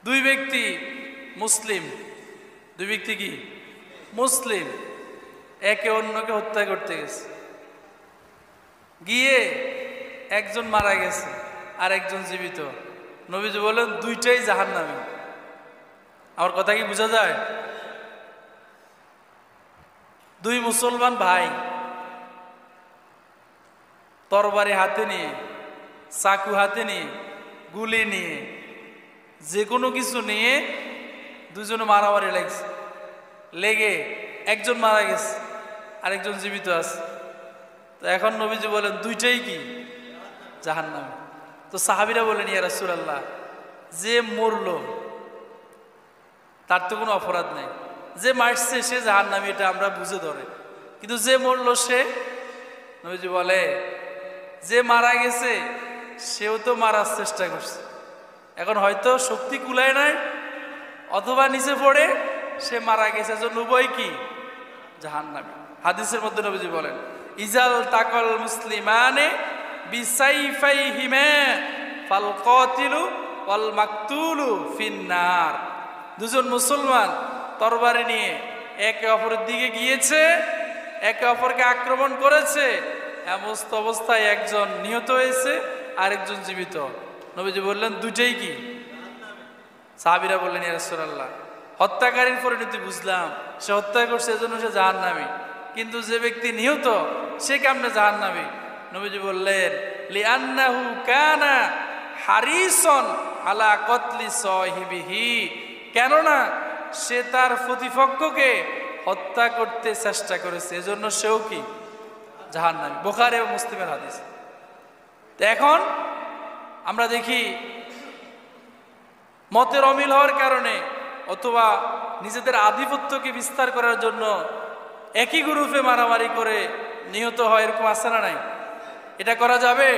দুই ব্যক্তি মুসলিম, দুই ব্যক্তি কি মুসলিম, একে অন্যকে হত্যা করতে গেছে, গিয়ে একজন মারা গেছে আর একজন জীবিত। নবীজি বলেন দুইটাই জাহান্নামী। আমার কথা কি বোঝা যায়? দুই মুসলমান ভাই তরবারি হাতে নিয়ে, চাকু হাতে নিয়ে, গুলি নিয়ে, যে কোনো কিছু নিয়ে দুজনে মারামারি লাগছে, লেগে একজন মারা গেছে আর একজন জীবিত আছে। তো এখন নবীজি বলেন দুইটাই কি জাহান্নামী। তো সাহাবীরা বলেন ইয়া রাসূলুল্লাহ, যে মরলো তার তো কোনো অপরাধ নেই, যে মারছে সে জাহান্নামী, এটা আমরা বুঝে ধরে, কিন্তু যে মরলো সে? নবীজি বলে যে মারা গেছে সেও তো মারার চেষ্টা করছে, এখন হয়তো শক্তি কুলায় নাই অথবা নিচে পড়ে সে মারা গেছে, জন্য উভয় কি জাহান্নামী। হাদিসের মধ্যে নবীজি বলেন ইজাল তাকাল মুসলিমানে বিসাইফাইহিমা ফাল কাতিলু ওয়াল মাকতুলু ফিন্নার। দুজন মুসলমান তরবারি নিয়ে একে অপরের দিকে গিয়েছে, একে অপরকে আক্রমণ করেছে, এমন অবস্থায় একজন নিহত হয়েছে আর একজন জীবিত। নবীজি বললেন দুইটাই কি? সাহাবীরা বললেন ইয়া রাসূলুল্লাহ, হত্যাকারীর পরিণতি বুঝলাম, সে হত্যা করছে এজন্য সে জাহান্নামী, কিন্তু যে ব্যক্তি নিহত সে কেমনে জাহান্নামী? নবীজি বললেন লিআন্নাহু কানা হারিসন আলা কতলি সাহিবিহি, কেননা সে তার প্রতিপক্ষকে হত্যা করতে চেষ্টা করেছে, এজন্য সেও কি জাহান্নামী। বুখারী ও মুসলিমের হাদিস। তো এখন আমরা দেখি মতের অমিল হওয়ার কারণে অথবা নিজেদের আধিপত্যকে বিস্তার করার জন্য একই গ্রুপে মারামারি করে নিহত হয়, এরকম আছে না নাই? এটা করা যাবে?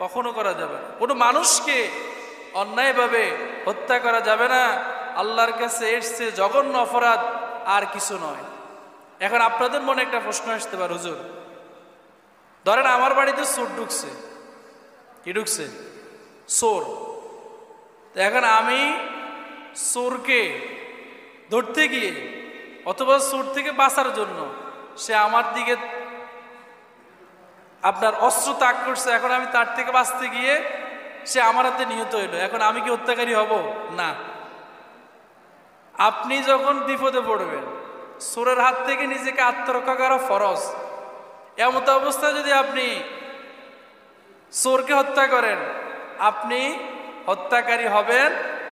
কখনো করা যাবে না। কোনো মানুষকে অন্যায়ভাবে হত্যা করা যাবে না। আল্লাহর কাছে এর চেয়ে জঘন্য অপরাধ আর কিছু নয়। এখন আপনাদের মনে একটা প্রশ্ন আসতে পারে, হুজুর ধরেন আমার বাড়িতে চোর ঢুকছে, কি ঢুকছে? চোর। তো এখন আমি চোরকে ধরতে গিয়ে অথবা চোর থেকে বাঁচার জন্য সে আমার দিকে আপনার অস্ত্র তাক করছে, এখন আমি তার থেকে বাঁচতে গিয়ে সে আমার হাতে নিহত হইল, এখন আমি কি হত্যাকারী হব? না। আপনি যখন বিপদে পড়বেন, চোরের হাত থেকে নিজেকে আত্মরক্ষা করা ফরজ। এমত অবস্থায় যদি আপনি চোরকে হত্যা করেন, আপনি হত্যাকারী হবেন